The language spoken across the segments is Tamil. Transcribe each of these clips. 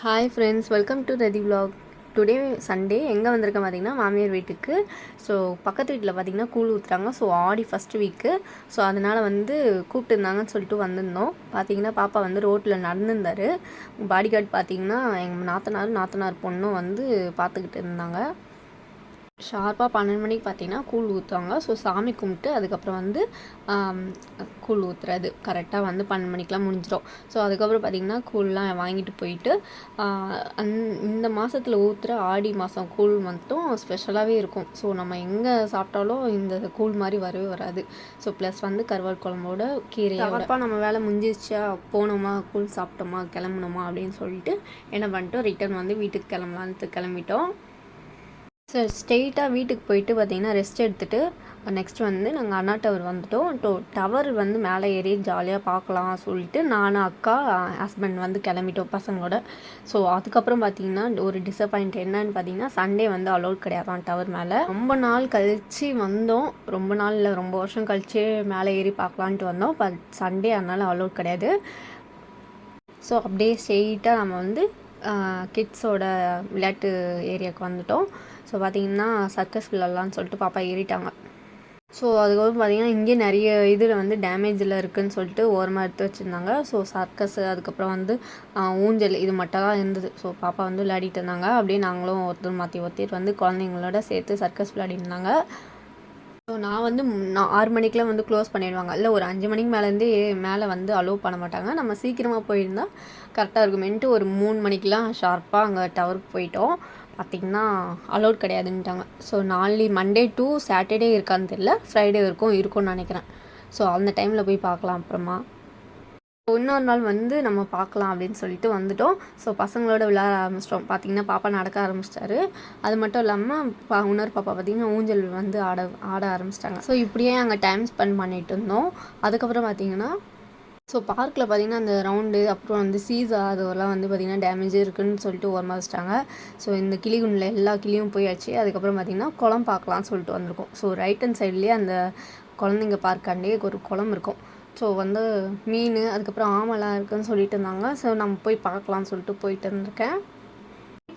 Hi friends, welcome to Rati vlog. Today Sunday எங்கே வந்திருக்கேன் பார்த்தீங்கன்னா மாமியார் வீட்டுக்கு. ஸோ பக்கத்து வீட்டில் பார்த்தீங்கன்னா கூழ் ஊற்றுறாங்க. ஸோ ஆடி ஃபஸ்ட்டு வீக்கு. ஸோ அதனால் வந்து கூப்பிட்டுருந்தாங்கன்னு சொல்லிட்டு வந்திருந்தோம். பார்த்தீங்கன்னா பாப்பா வந்து ரோட்டில் நடந்துருந்தார். பாடி கார்டு பார்த்தீங்கன்னா எங்கள் நாத்தனார் பொண்ணும் வந்து பார்த்துக்கிட்டு இருந்தாங்க. ஷார்ப்பாக 12 மணிக்கு பார்த்தீங்கன்னா கூழ் ஊற்றுவாங்க. ஸோ சாமி கும்பிட்டு அதுக்கப்புறம் வந்து கூழ் ஊற்றுறது கரெக்டாக வந்து 12 மணிக்கெலாம் முடிஞ்சிடும். ஸோ அதுக்கப்புறம் பார்த்திங்கன்னா கூழ்லாம் வாங்கிட்டு போயிட்டு இந்த மாதத்தில் ஊற்றுற ஆடி மாதம் கூழ் மட்டும் ஸ்பெஷலாகவே இருக்கும். ஸோ நம்ம எங்கே சாப்பிட்டாலும் இந்த கூழ் மாதிரி வரவே வராது. ஸோ ப்ளஸ் வந்து கருவாடு குழம்போட கீரையோட நம்ம வேலை முடிஞ்சிச்சா, போனோமா கூழ் சாப்பிட்டோமா கிளம்பணுமா அப்படின்னு சொல்லிட்டு என்ன பண்ணிட்டோம், ரிட்டர்ன் வந்து வீட்டுக்கு கிளம்பிட்டோம். சார் ஸ்ட்ரெயிட்டாக வீட்டுக்கு போயிட்டு பார்த்திங்கன்னா ரெஸ்ட் எடுத்துகிட்டு நெக்ஸ்ட் வந்து நாங்கள் அண்ணா டவர் வந்துவிட்டோம். டவர் வந்து மேலே ஏறி ஜாலியாக பார்க்கலாம் சொல்லிட்டு நானும் அக்கா ஹஸ்பண்ட் வந்து கிளம்பிட்டோம் பசங்களோட. ஸோ அதுக்கப்புறம் பார்த்திங்கன்னா ஒரு டிசப்பாயிண்ட் என்னன்னு பார்த்தீங்கன்னா சண்டே வந்து அலோட் கிடையாதான் டவர் மேலே. ரொம்ப நாள் கழித்து வந்தோம். ரொம்ப நாள் இல்லை, ரொம்ப வருஷம் கழித்து மேலே ஏறி பார்க்கலான்ட்டு வந்தோம். பட் சண்டே அதனால் அலோட் கிடையாது. ஸோ அப்படியே ஸ்ட்ரெயிட்டாக நம்ம வந்து கிட்ஸோட விளையாட்டு ஏரியாவுக்கு வந்துவிட்டோம். ஸோ பார்த்திங்கன்னா சர்க்கஸ் விளாட்லான்னு சொல்லிட்டு பாப்பா ஏறிட்டாங்க. ஸோ அதுக்கப்புறம் பார்த்திங்கன்னா இங்கே நிறைய இதில் வந்து டேமேஜில் இருக்குதுன்னு சொல்லிட்டு ஓரமாக எடுத்து வச்சுருந்தாங்க. ஸோ சர்க்கஸு அதுக்கப்புறம் வந்து ஊஞ்சல் இது மட்டும் தான் இருந்தது. ஸோ பாப்பா வந்து விளையாடிட்டு இருந்தாங்க. அப்படியே நாங்களும் ஒருத்தர் ஒருத்தர் வந்து குழந்தைங்களோட சேர்த்து சர்க்கஸ் விளையாடிருந்தாங்க. ஸோ நான் வந்து 6 மணிக்கெலாம் வந்து க்ளோஸ் பண்ணிடுவாங்க. இல்லை ஒரு 5 மணிக்கு மேலேருந்தே மேலே வந்து அலோவ் பண்ண மாட்டாங்க. நம்ம சீக்கிரமாக போயிருந்தால் கரெக்டாக இருக்குமேன்ட்டு ஒரு 3 மணிக்கெலாம் ஷார்ப்பாக அங்கே டவருக்கு போயிட்டோம். பார்த்திங்கன்னா அலோட் கிடையாதுன்ட்டாங்க. ஸோ மண்டே டு சாட்டர்டே இருக்கான்னு தெரியல, ஃப்ரைடே வரைக்கும் இருக்கும்னு நினைக்கிறேன். ஸோ அந்த டைமில் போய் பார்க்கலாம் அப்புறமா. இன்னொரு நாள் வந்து நம்ம பார்க்கலாம் அப்படின்னு சொல்லிட்டு வந்துவிட்டோம். ஸோ பசங்களோட விளையாட ஆரம்பிச்சிட்டோம். பார்த்திங்கன்னா பாப்பா நடக்க ஆரம்பிச்சிட்டாரு. அது மட்டும் இல்லாமல் இன்னொரு பாப்பா பார்த்திங்கன்னா ஊஞ்சல் வந்து ஆட ஆரம்பிச்சிட்டாங்க. ஸோ இப்படியே அங்கே டைம் ஸ்பெண்ட் பண்ணிகிட்டு இருந்தோம். அதுக்கப்புறம் பார்த்திங்கன்னா ஸோ பார்க்கில் பார்த்திங்கன்னா அந்த ரவுண்டு அப்புறம் வந்து சீசா அதெல்லாம் வந்து பார்த்திங்கன்னா டேமேஜே இருக்குதுன்னு சொல்லிட்டு ஓரமாக வச்சிட்டாங்க. ஸோ இந்த கிளிகுண்டில் எல்லா கிளியும் போயாச்சு. அதுக்கப்புறம் பார்த்திங்கன்னா குளம் பார்க்கலான்னு சொல்லிட்டு வந்திருக்கோம். ஸோ ரைட் ஹேண்ட் சைட்லேயே அந்த குழந்தைங்க பார்க்காண்டே ஒரு குளம் இருக்கும். ஸோ வந்து மீன் அதுக்கப்புறம் ஆமைலாம் இருக்குதுன்னு சொல்லிட்டு இருந்தாங்க. ஸோ நம்ம போய் பார்க்கலான்னு சொல்லிட்டு போயிட்டு இருந்திருக்கேன்.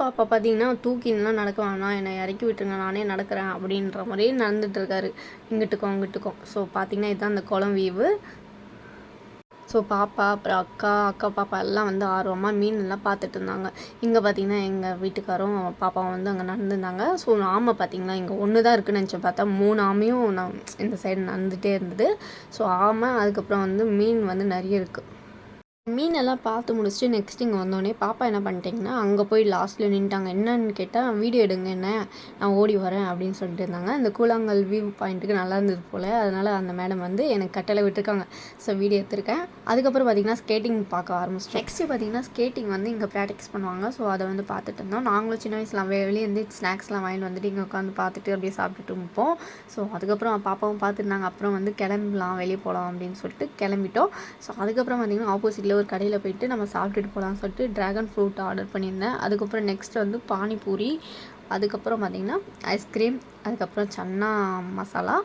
பாப்பா பார்த்தீங்கன்னா தூக்கின்லாம் நடக்க வேணாம், என்னை இறக்கி விட்டுருங்க, நானே நடக்கிறேன் அப்படின்ற மாதிரியே நடந்துகிட்ருக்காரு இங்கிட்டுக்கும் அங்கிட்டுக்கும். ஸோ பார்த்திங்கன்னா இதுதான் அந்த குளம் வியூவு. ஸோ பாப்பா அப்புறம் அக்கா பாப்பா எல்லாம் வந்து ஆர்வமாக மீனெல்லாம் பார்த்துட்டு இருந்தாங்க. இங்கே பார்த்திங்கன்னா எங்கள் வீட்டுக்காரும் பாப்பாவும் வந்து அங்கே நடந்துருந்தாங்க. ஸோ ஆமை பார்த்திங்கன்னா இங்கே ஒன்று தான் இருக்குதுன்னு நினச்சேன். பார்த்தா 3 ஆமையும் நான் இந்த சைடு நடந்துகிட்டே இருந்தது. ஸோ ஆமை அதுக்கப்புறம் வந்து மீன் வந்து நிறைய இருக்குது. மீனெல்லாம் பார்த்து முடிச்சுட்டு நெக்ஸ்ட் இங்கே வந்தோடனே பாப்பா என்ன பண்ணிட்டீங்கன்னா அங்கே போய் லாஸ்ட்டில் நின்ட்டாங்க. என்னன்னு கேட்டால் வீடியோ எடுங்க, என்ன நான் ஓடி வரேன் அப்படின்னு சொல்லிட்டு இருந்தாங்க. இந்த கூழாங்கல் வியூ பாயிண்ட்டுக்கு நல்லா இருந்தது போல், அதனால் அந்த மேடம் வந்து எனக்கு கட்டளை விட்டுருக்காங்க. ஸோ வீடியோ எடுத்திருக்கேன். அதுக்கப்புறம் பார்த்திங்கன்னா ஸ்கேட்டிங் பார்க்க ஆரம்பிச்சிட்டோம். நெக்ஸ்ட்டு பார்த்திங்கன்னா ஸ்கேட்டிங் வந்து இங்கே ப்ராக்டிஸ் பண்ணுவாங்க. ஸோ அதை வந்து பார்த்துட்டு இருந்தோம். நாங்களும் சின்ன வயசுலாம் வெளியே இருந்து ஸ்நாக்ஸ்லாம் வாங்கிட்டு வந்துட்டு இங்கே உட்காந்து பார்த்துட்டு அப்படியே சாப்பிட்டுட்டு இருப்போம். ஸோ அதுக்கப்புறம் பாப்பாவும் பார்த்துருந்தாங்க. அப்புறம் வந்து கிளம்பலாம், வெளியே போகலாம் அப்படின்னு சொல்லிட்டு கிளம்பிட்டோம். ஸோ அதுக்கப்புறம் பார்த்திங்கன்னா ஆப்போசிட்டில் ஒரு கடையில் போயிட்டு நம்ம சாப்பிட்டுட்டு போகலான்னு சொல்லிட்டு ட்ராகன் ஃப்ரூட் ஆர்டர் பண்ணியிருந்தேன். அதுக்கப்புறம் நெக்ஸ்ட் வந்து பானிபூரி, அதுக்கப்புறம் பார்த்திங்கன்னா ஐஸ்கிரீம், அதுக்கப்புறம் சன்னா மசாலா,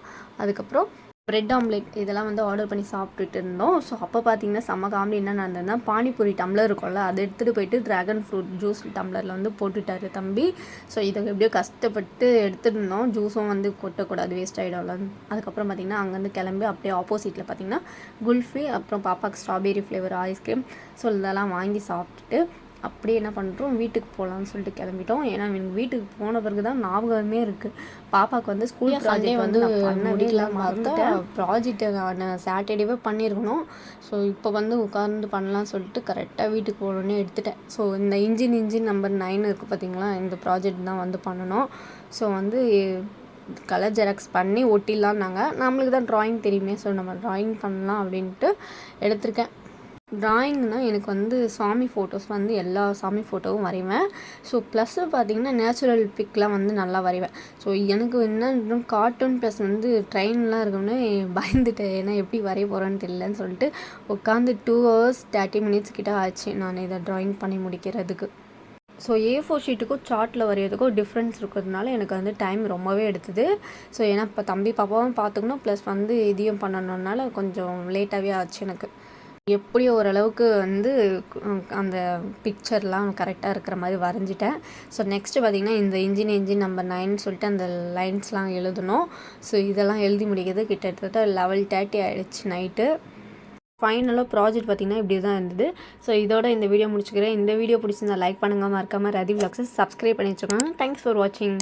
அதுக்கப்புறம் ப்ரெட் ஆம்லேட் இதெல்லாம் வந்து ஆர்டர் பண்ணி சாப்பிட்டுட்டு இருந்தோம். ஸோ அப்போ பார்த்திங்கன்னா செம்ம காமெடி என்ன நடந்ததுன்னா, பானிபூரி டம்ளர் இருக்கும்ல அதை எடுத்துகிட்டு போயிட்டு ட்ராகன் ஃப்ரூட் ஜூஸ் டம்ளரில் வந்து போட்டுட்டாரு தம்பி. ஸோ இதை எப்படியோ கஷ்டப்பட்டு எடுத்துகிட்டு இருந்தோம். ஜூஸும் வந்து கொட்டக்கூடாது, வேஸ்ட் ஆகிடும்ல. அதுக்கப்புறம் பார்த்திங்கன்னா அங்கேருந்து கிளம்பி அப்படியே ஆப்போசிட்டில் பார்த்திங்கன்னா குல்ஃபி அப்புறம் பாப்பாவுக்கு ஸ்ட்ராபெரி ஃப்ளேவர் ஐஸ்கிரீம் ஸோ இதெல்லாம் வாங்கி சாப்பிட்டுட்டு அப்படியே என்ன பண்ணுறோம், வீட்டுக்கு போகலான்னு சொல்லிட்டு கிளம்பிட்டோம். ஏன்னா எனக்கு வீட்டுக்கு போன பிறகு தான் ஞாபகமே இருக்குது. பாப்பாவுக்கு வந்து ஸ்கூல் ப்ராஜெக்ட் வந்து முடிக்கலாம் மறந்துட்டேன். ப்ராஜெக்டை நான் சாட்டர்டேவே பண்ணியிருக்கணும். ஸோ இப்போ வந்து உட்காந்து பண்ணலான்னு சொல்லிட்டு கரெக்டாக வீட்டுக்கு போகணுன்னே எடுத்துட்டேன். ஸோ இந்த இன்ஜின் நம்பர் 9 இருக்குது பார்த்திங்களா, இந்த ப்ராஜெக்ட் தான் வந்து பண்ணணும். ஸோ வந்து கலர் ஜெராக்ஸ் பண்ணி ஒட்டிடலான்னாங்க. நம்மளுக்கு தான் ட்ராயிங் தெரியுமே, ஸோ நம்ம ட்ராயிங் பண்ணலாம் அப்படின்ட்டு எடுத்திருக்கேன். ட்ராயிங்னால் எனக்கு வந்து சாமி ஃபோட்டோஸ் வந்து எல்லா சாமி ஃபோட்டோவும் வரைவேன். ஸோ ப்ளஸ்ஸு பார்த்திங்கன்னா நேச்சுரல் பிக்லாம் வந்து நல்லா வரைவேன். ஸோ எனக்கு என்ன கார்ட்டூன் ப்ளஸ் வந்து ட்ரெயின்லாம் இருக்கணும்னு பயந்துட்டேன். ஏன்னா எப்படி வரைய போகிறேன்னு தெரியலன்னு சொல்லிட்டு உட்காந்து 2 hours 30 minutes கிட்ட ஆச்சு நான் இதை ட்ராயிங் பண்ணி முடிக்கிறதுக்கு. ஸோ A4 ஷீட்டுக்கும் சார்ட்டில் வரைகிறதுக்கும் டிஃப்ரென்ஸ் இருக்கிறதுனால எனக்கு வந்து டைம் ரொம்பவே எடுத்தது. ஸோ ஏன்னா இப்போ தம்பி பாப்பாவும் பார்த்துக்கணும் ப்ளஸ் வந்து இதையும் பண்ணணுன்னால கொஞ்சம் லேட்டாகவே ஆச்சு எனக்கு. எப்படியோ ஓரளவுக்கு வந்து அந்த பிக்சர்லாம் கரெக்டாக இருக்கிற மாதிரி வரைஞ்சிட்டேன். ஸோ நெக்ஸ்ட்டு பார்த்திங்கன்னா இந்த இன்ஜின் நம்பர் 9 சொல்லிட்டு அந்த லைன்ஸ்லாம் எழுதணும். ஸோ இதெல்லாம் எழுதி முடிக்கிறது கிட்டத்தட்ட 11:30 ஆகிடுச்சு நைட்டு. ஃபைனலாக ப்ராஜெக்ட் பார்த்திங்கன்னா இப்படி தான் இருந்தது. ஸோ இதோட இந்த வீடியோ முடிச்சுக்கிறேன். இந்த வீடியோ பிடிச்சிருந்தா லைக் பண்ணுங்கள், மறக்காமல் ரதி விலாக்ஸை சப்ஸ்கிரைப் பண்ணி வச்சுக்கோங்க. தேங்க்ஸ் ஃபார் வாட்சிங்.